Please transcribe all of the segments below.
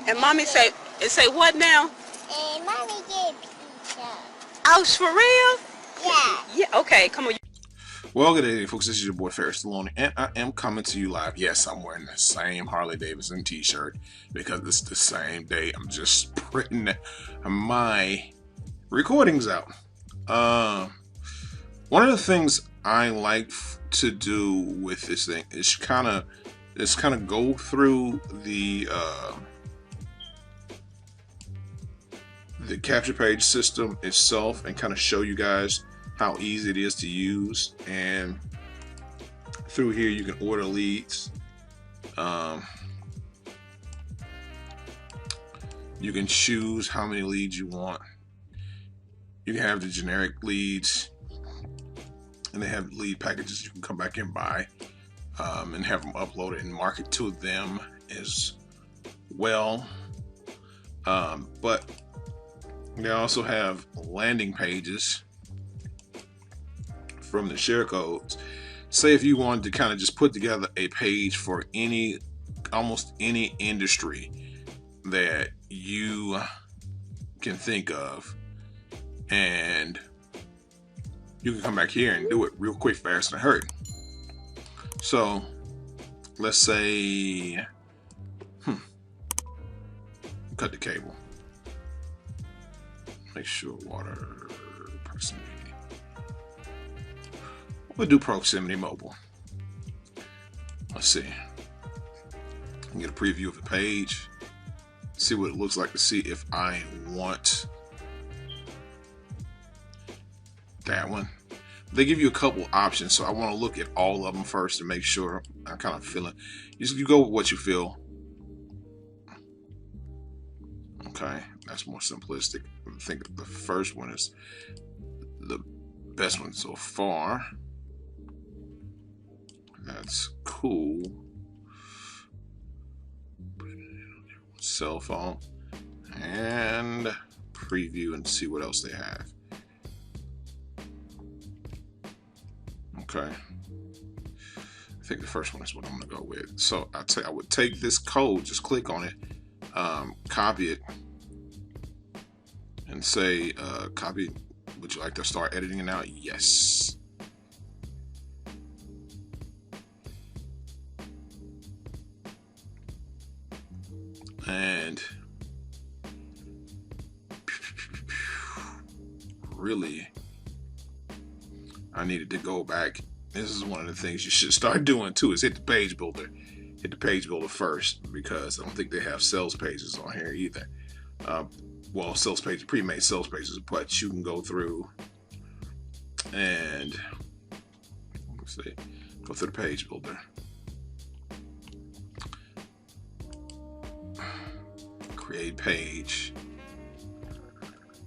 And mommy say, and say what now? And mommy get pizza. Oh, for real? Yeah. Yeah, okay, come on. Well, good day, folks. This is your boy Ferris Stallone, and I am coming to you live. Yes, I'm wearing the same Harley Davidson t-shirt because it's the same day. I'm just printing my recordings out. One of the things I like to do with this thing is kind of go through the capture page system itself and kind of show you guys how easy it is to use. And through here you can order leads, you can choose how many leads you want. You can have the generic leads, and they have lead packages you can come back and buy, and have them uploaded and market to them as well. But they also have landing pages from the share codes. Say if you wanted to kind of just put together a page for almost any industry that you can think of, and you can come back here and do it real quick, fast, and hurry. So let's say, cut the cable. Make sure water proximity. We'll do proximity mobile. Let's see. Get a preview of the page. See what it looks like to see if I want that one. They give you a couple options, so I want to look at all of them first to make sure I'm kind of feeling. You go with what you feel. Okay, that's more simplistic. I think the first one is the best one so far. That's cool. Cell phone and preview and see what else they have. Okay, I think the first one is what I'm gonna go with. So I would take this code, just click on it, copy it, and say, copy. Would you like to start editing it now? Yes. And really, I needed to go back. This is one of the things you should start doing too, is hit the page builder. Hit the page builder first, because I don't think they have sales pages on here either. Well, sales pages, pre-made sales pages, but you can go through and let's see, go through the page builder. Create page,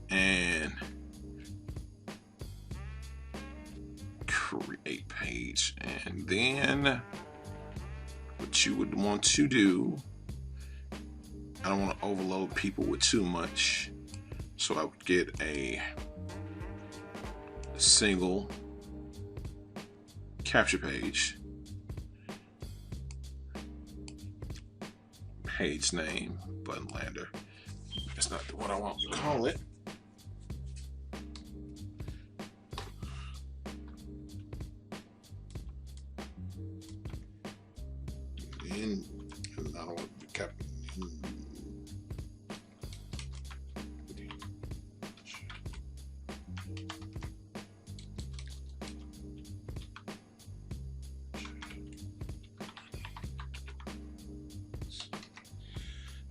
and create page, and then what you would want to do, I don't want to overload people with too much, so I would get a single capture page, page name, button lander. That's not what I want to call it. And I don't want to cap.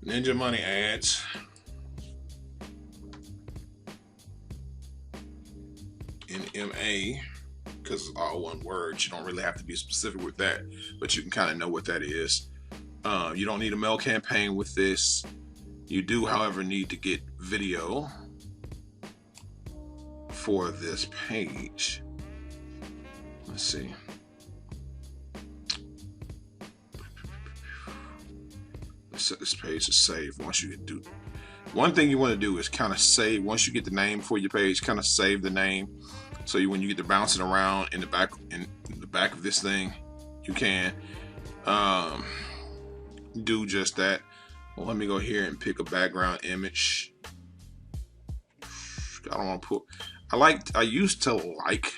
Ninja Money ads. NMA, because it's all one word. You don't really have to be specific with that, but you can kind of know what that is. You don't need a mail campaign with this. You do, however, need to get video for this page. Let's see. Let's set this page to save. Once you do, one thing you want to do is kind of save. Once you get the name for your page, kind of save the name. So when you get to bouncing around in the back of this thing, you can do just that. Well, let me go here and pick a background image. I don't want to put. I used to like.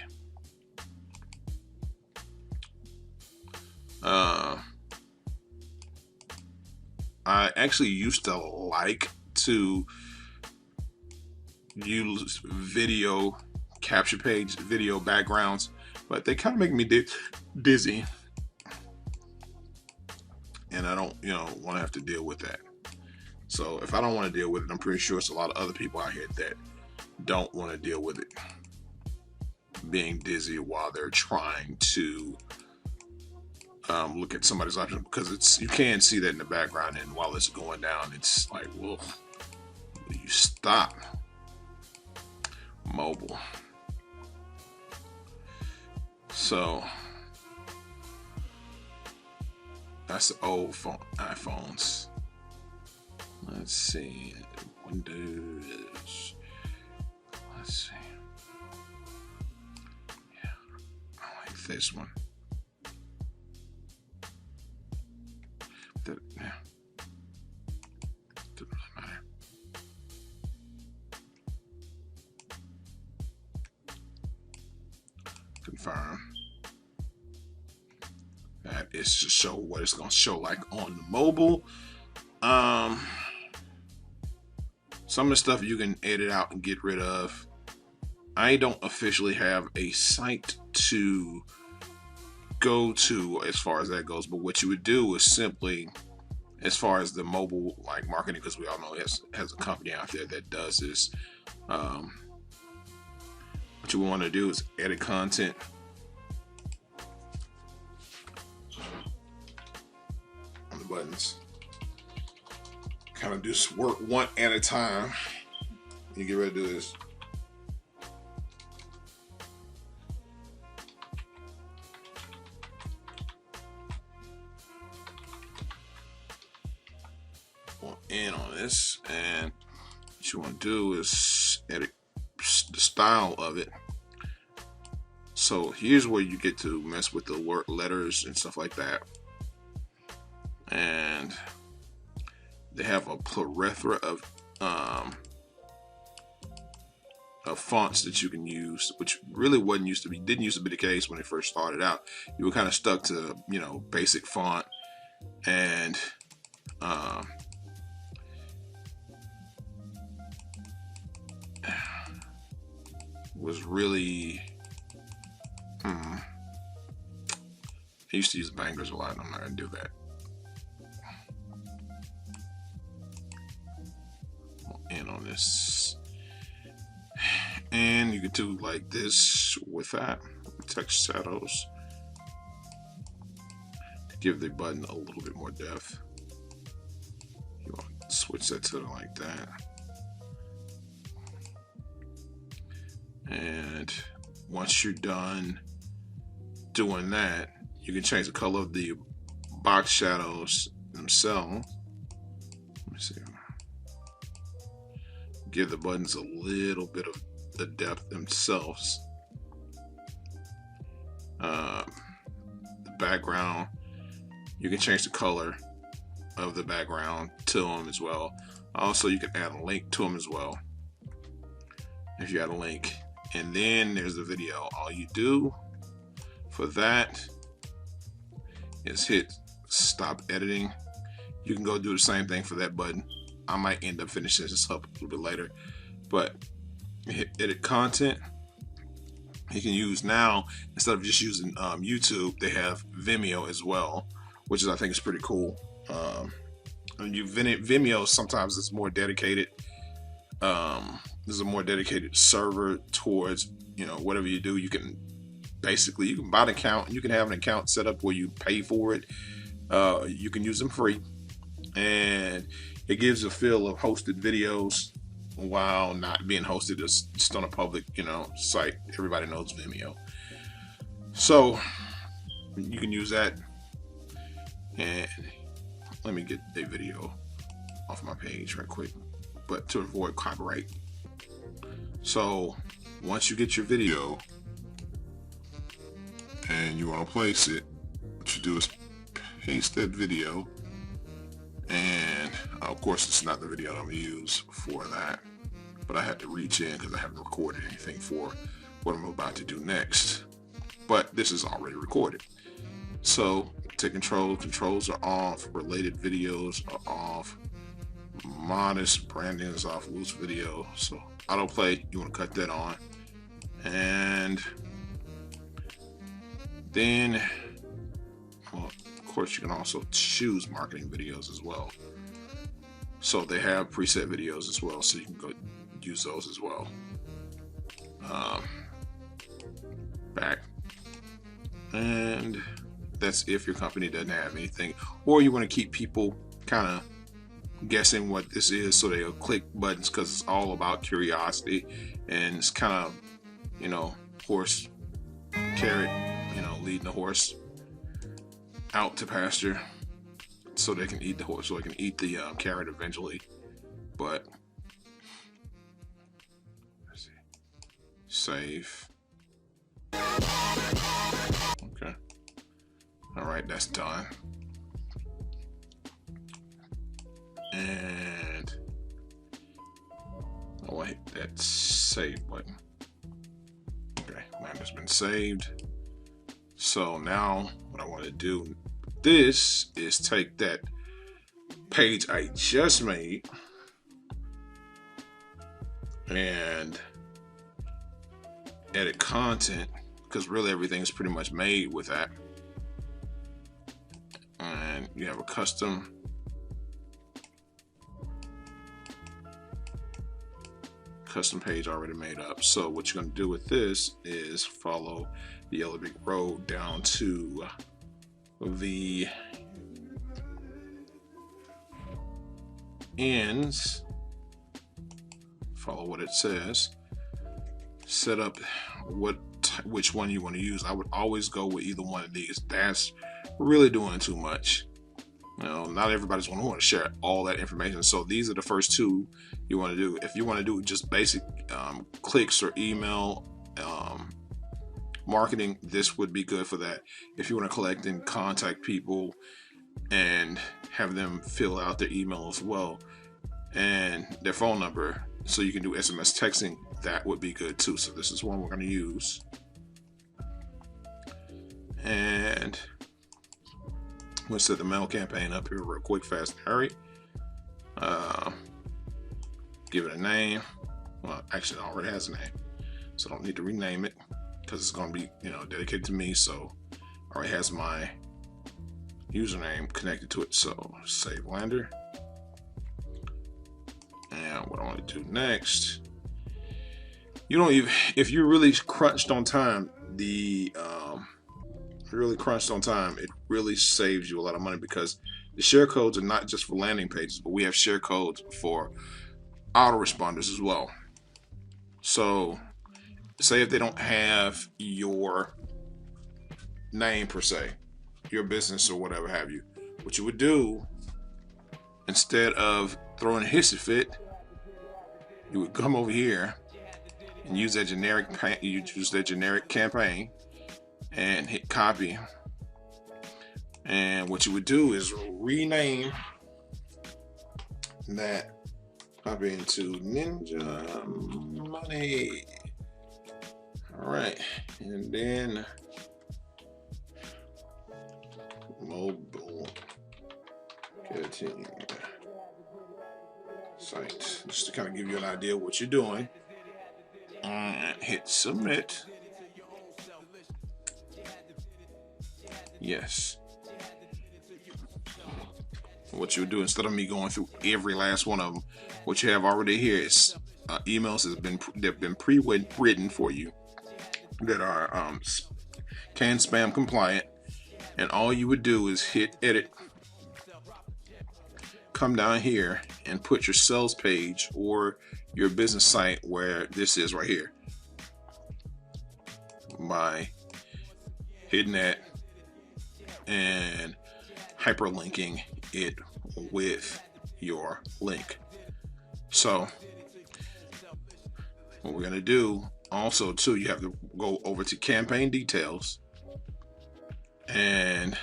I actually used to like to use video capture page, video backgrounds, but they kind of make me dizzy, and I don't, want to have to deal with that. So if I don't want to deal with it, I'm pretty sure it's a lot of other people out here that don't want to deal with it, being dizzy while they're trying to look at somebody's option, because you can see that in the background, and while it's going down, it's like, well, you stop. Mobile. So that's the old iPhones. Let's see, Windows. Let's see. Yeah, I like this one. Yeah. Doesn't really matter. Confirm. That is to show what it's going to show like on the mobile. Some of the stuff you can edit out and get rid of. I don't officially have a site to go to as far as that goes, but what you would do is simply, as far as the mobile like marketing, because we all know it has a company out there that does this. What you want to do is edit content. On the buttons. Kind of just work one at a time. You get ready to do this. In on this, and what you want to do is edit the style of it. So here's where you get to mess with the word letters and stuff like that, and they have a plethora of fonts that you can use, which really didn't used to be the case when it first started out. You were kind of stuck to basic font, and was really I used to use bangers a lot, and I'm not gonna do that. In on this, and you can do like this with that text shadows to give the button a little bit more depth. You want to switch that to like that. And once you're done doing that, you can change the color of the box shadows themselves. Let me see. Give the buttons a little bit of the depth themselves. The background, you can change the color of the background to them as well. Also, you can add a link to them as well if you add a link. And then there's the video. All you do for that is hit stop editing. You can go do the same thing for that button. I might end up finishing this up a little bit later, but hit edit content. You can use now, instead of just using YouTube, they have Vimeo as well, which I think is pretty cool. Vimeo sometimes is more dedicated. There's a more dedicated server towards whatever you do. You can buy an account, and you can have an account set up where you pay for it. You can use them free, and it gives a feel of hosted videos while not being hosted just on a public site. Everybody knows Vimeo, so you can use that. And let me get a video off my page right quick, but to avoid copyright. So once you get your video and you want to place it, what you do is paste that video, and Of course, it's not the video that I'm going to use for that, but I had to reach in because I haven't recorded anything for what I'm about to do next. But this is already recorded. So to controls are off, related videos are off, modest branding is off, loose video. So autoplay, you want to cut that on. And then, well, of course, you can also choose marketing videos as well. So they have preset videos as well, so you can go use those as well. Back. And that's if your company doesn't have anything, or you want to keep people kind of guessing what this is, so they'll click buttons, because it's all about curiosity, and it's kind of, you know, horse carrot, you know, leading the horse out to pasture so they can eat the horse, so they can eat the carrot eventually. But let's see. Save. Okay. All right, that's done. And oh, I hit that save button. Okay, mine has been saved. So now what I want to do this is take that page I just made and edit content, because really everything is pretty much made with that. And you have a custom page already made up. So what you're going to do with this is follow the yellow brick road down to the ends, follow what it says, set up which one you want to use. I would always go with either one of these. That's really doing too much. You know, not everybody's going to want to share all that information. So these are the first two you want to do. If you want to do just basic clicks or email marketing, this would be good for that. If you want to collect and contact people and have them fill out their email as well and their phone number, so you can do SMS texting, that would be good too. So this is one we're going to use. And we'll set the mail campaign up here real quick, fast and hurry. Give it a name. Well, actually, it already has a name, so I don't need to rename it because it's going to be, you know, dedicated to me. So already has my username connected to it. So save Lander. And what I want to do next, you don't even, if you're really crunched on time, it really saves you a lot of money, because the share codes are not just for landing pages, but we have share codes for autoresponders as well. So say if they don't have your name per se, your business or whatever have you, what you would do, instead of throwing a hissy fit, you would come over here and use that generic campaign and hit copy. And what you would do is rename that, copy into Ninja Money. All right, and then mobile marketing site, just to kind of give you an idea of what you're doing. And hit submit. Yes. What you would do, instead of me going through every last one of them, what you have already here is emails that have been pre-written for you that are CAN spam compliant, and all you would do is hit edit, come down here and put your sales page or your business site where this is right here by hitting that and hyperlinking it with your link. So what we're going to do also too, you have to go over to campaign details and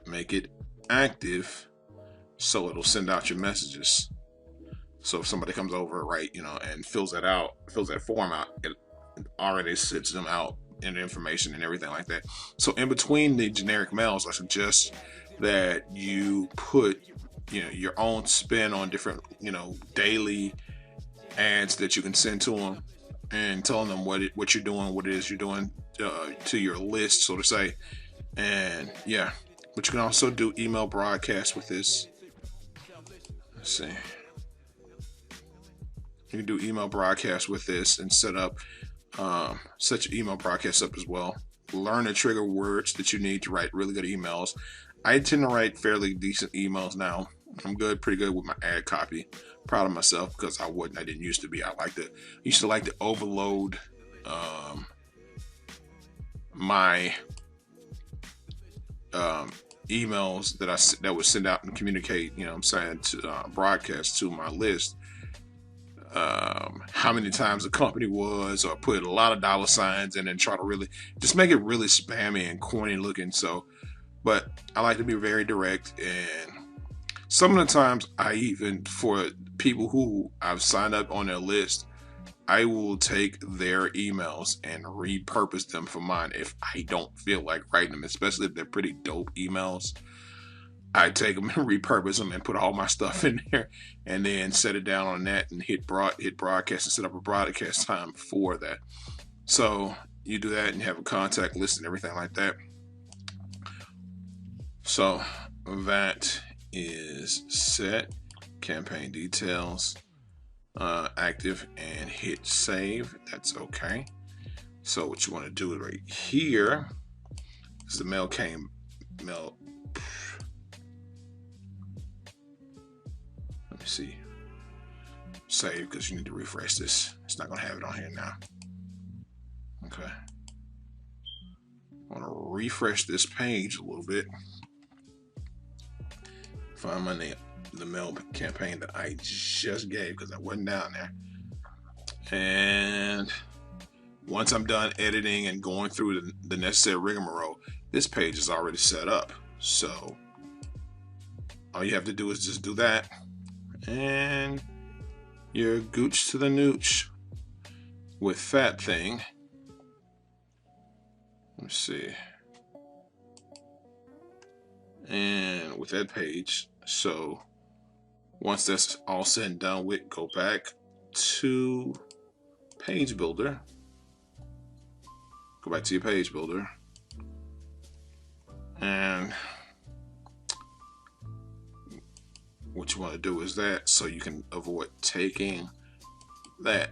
make it active so it'll send out your messages. So if somebody comes over, right, and fills that form out, it already sends them out and information and everything like that. So in between the generic mails, I suggest that you put your own spin on different daily ads that you can send to them, and telling them what you're doing, what it is you're doing to your list, so to say. And yeah, but you can also do email broadcasts with this. Let's see. You can do email broadcasts with this and set your email broadcast up as well. Learn the trigger words that you need to write really good emails. I tend to write fairly decent emails now. I'm pretty good with my ad copy. Proud of myself because I didn't used to be. I used to like to overload my emails that would send out and communicate, to broadcast to my list. How many times the company was, or put a lot of dollar signs in and try to really just make it really spammy and corny looking. So, but I like to be very direct, and some of the times for people who I've signed up on their list, I will take their emails and repurpose them for mine if I don't feel like writing them, especially if they're pretty dope emails. I take them and repurpose them and put all my stuff in there, and then set it down on that and hit broadcast and set up a broadcast time for that. So you do that and you have a contact list and everything like that. So that is set. Campaign details active, and hit save. That's okay. So what you want to do right here is the mail. Let me see. Save, because you need to refresh this. It's not going to have it on here now. Okay. I want to refresh this page a little bit. Find my name, the mail campaign that I just gave, because I wasn't down there. And once I'm done editing and going through the necessary rigmarole, this page is already set up. So all you have to do is just do that, and you're gooch to the nooch with that thing. Let's see. And with that page, so once that's all said and done with, go back to Page Builder. Go back to your Page Builder. And what you want to do is that, so you can avoid taking that,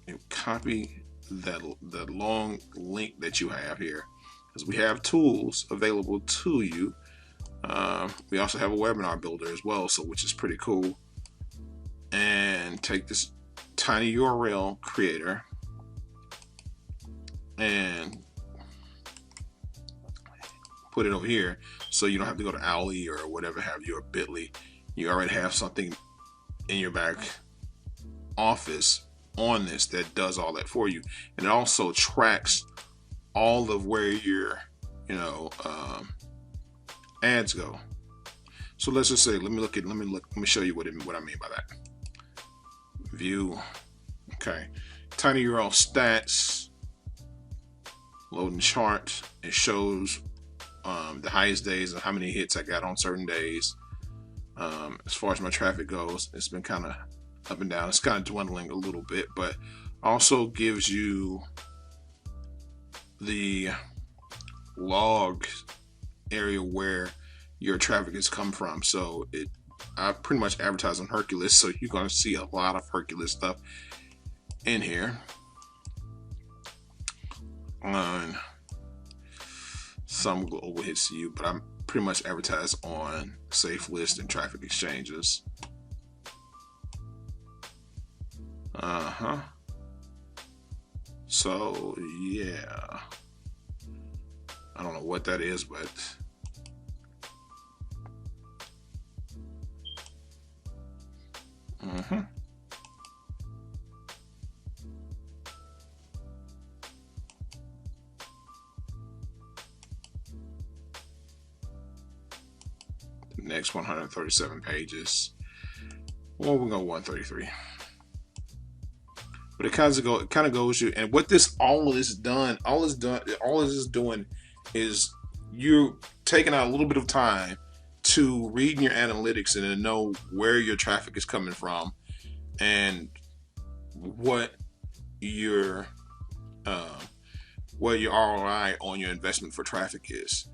you copy that long link that you have here, because we have tools available to you. We also have a webinar builder as well, so which is pretty cool. And take this tiny URL creator and put it over here, so you don't have to go to Owly or whatever have you, or Bitly. You already have something in your back office on this that does all that for you, and it also tracks all of where your ads go. So let's just say, let me show you what I mean by that. View, okay, tiny URL stats, loading chart. It shows the highest days and how many hits I got on certain days. As far as my traffic goes, it's been kind of up and down. It's kind of dwindling a little bit, but also gives you the log area where your traffic has come from. So I pretty much advertise on Hercules, so you're going to see a lot of Hercules stuff in here. On some global hits to you, but I'm pretty much advertise on Safe List and Traffic Exchanges. So yeah, I don't know what that is, but next 137 pages. Well, we're going 133. But it kind of goes you, and what all of this is doing is you're taking out a little bit of time to reading your analytics and to know where your traffic is coming from and what your ROI on your investment for traffic is.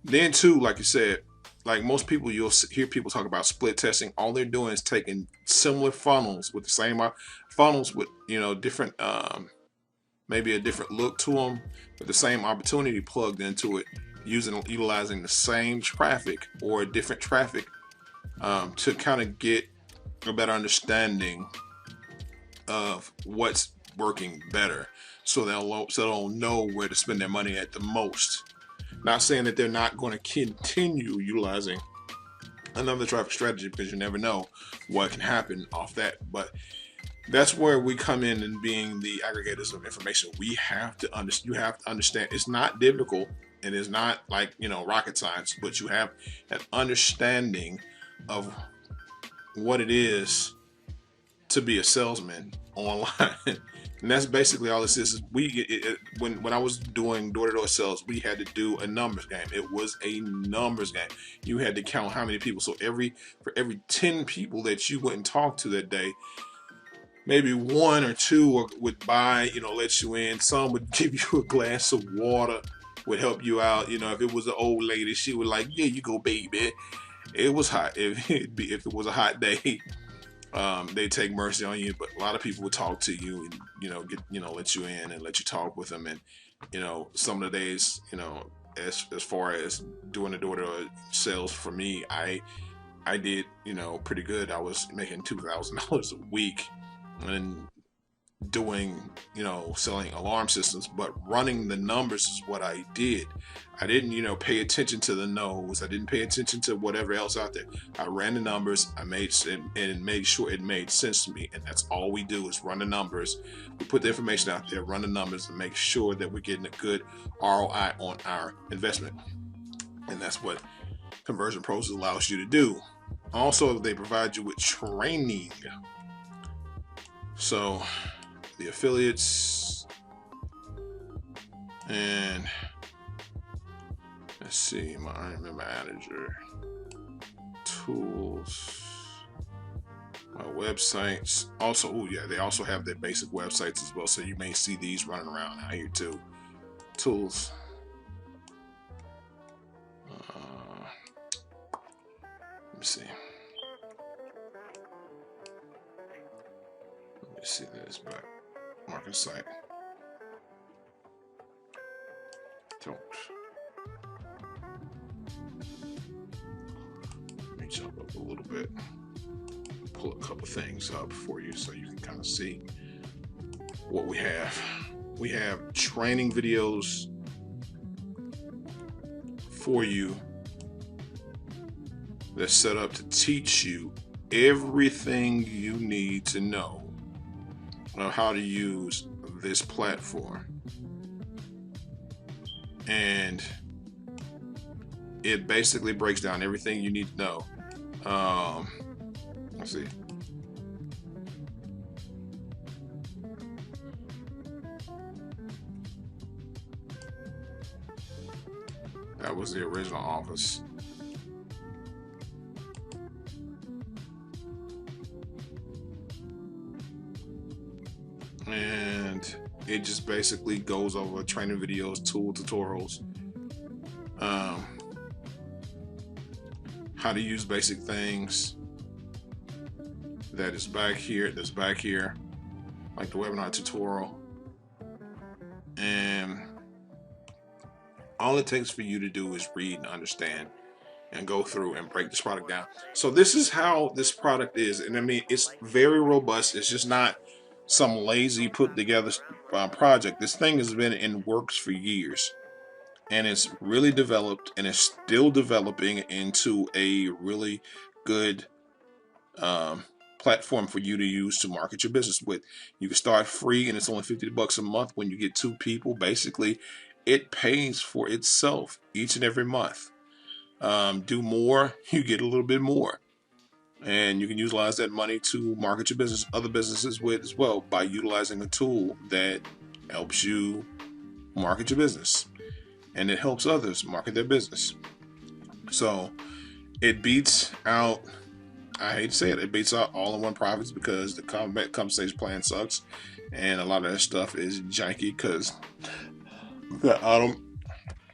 Then too, like you said, like most people, you'll hear people talk about split testing. All they're doing is taking similar funnels with the same funnels with, different, maybe a different look to them, but the same opportunity plugged into it, utilizing the same traffic or different traffic to kind of get a better understanding of what's working better, so they'll know where to spend their money at the most. Not saying that they're not going to continue utilizing another traffic strategy, because you never know what can happen off that. But that's where we come in and being the aggregators of information. You have to understand. It's not difficult. It is not like, rocket science, but you have an understanding of what it is to be a salesman online. And that's basically all this is. When I was doing door-to-door sales, we had to do a numbers game. It was a numbers game. You had to count how many people. So for every 10 people that you went and talked to that day, maybe 1 or 2 would buy, let you in. Some would give you a glass of water, would help you out. If it was an old lady, she would like, yeah, you go, baby. It was hot. If it was a hot day, they take mercy on you. But a lot of people would talk to you and let you in and let you talk with them. And some of the days, as far as doing the door-to-door sales for me, I did pretty good. I was making $2,000 a week and doing selling alarm systems, but running the numbers is what I did. I didn't pay attention to the no's. I didn't pay attention to whatever else out there. I ran the numbers. I made sure it made sense to me, and that's all we do is run the numbers. We put the information out there, run the numbers, and make sure that we're getting a good ROI on our investment. And that's what Conversion Pros allows you to do. Also, they provide you with training. So the affiliates, and let's see, my manager, tools, my websites. Also, they also have their basic websites as well. So you may see these running around out here too. Tools. Let me see. See this back market site. Don't. Let me jump up a little bit. Pull a couple things up for you so you can kind of see what we have. We have training videos for you that's set up to teach you everything you need to know of how to use this platform. And it basically breaks down everything you need to know. Let's see. That was the original office. And it just basically goes over training videos, tool tutorials, how to use basic things. That's back here, like the webinar tutorial. And all it takes for you to do is read and understand and go through and break this product down. So this is how this product is. And I mean, it's very robust. It's just not some lazy put together project. This thing has been in works for years, and it's really developed, and it's still developing into a really good platform for you to use to market your business with. You can start free, and it's only $50 a month. When you get 2 people, basically it pays for itself each and every month. do more, you get a little bit more. And you can utilize that money to market your business, other businesses with as well, by utilizing a tool that helps you market your business. And it helps others market their business. So it beats out, I hate to say it, it beats out all-in-one profits because the compensation plan sucks. And a lot of that stuff is janky because the auto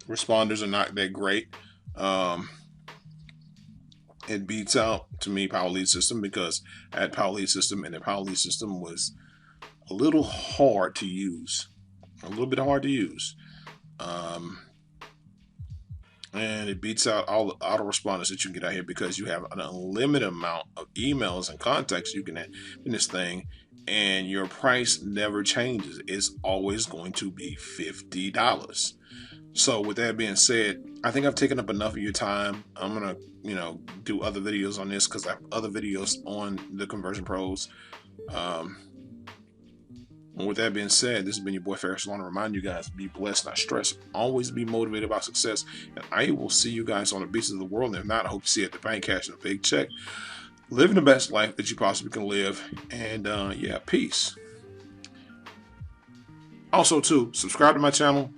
responders are not that great. It beats out, to me, Power Lead System because I had Power Lead System, and the Power Lead System was a little hard to use. A little bit hard to use. And it beats out all the autoresponders that you can get out here because you have an unlimited amount of emails and contacts you can have in this thing, and your price never changes. It's always going to be $50. So with that being said, I think I've taken up enough of your time. I'm going to, do other videos on this because I have other videos on the Conversion Pros. And with that being said, this has been your boy Ferris. I want to remind you guys, be blessed, not stressed. Always be motivated by success. And I will see you guys on the beaches of the world. And if not, I hope to see you at the bank cashing a big check. Living the best life that you possibly can live. And yeah, peace. Also, too, subscribe to my channel.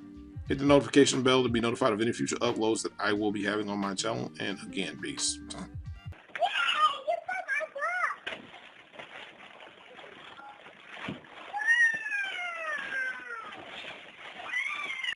Hit the notification bell to be notified of any future uploads that I will be having on my channel. And again, peace.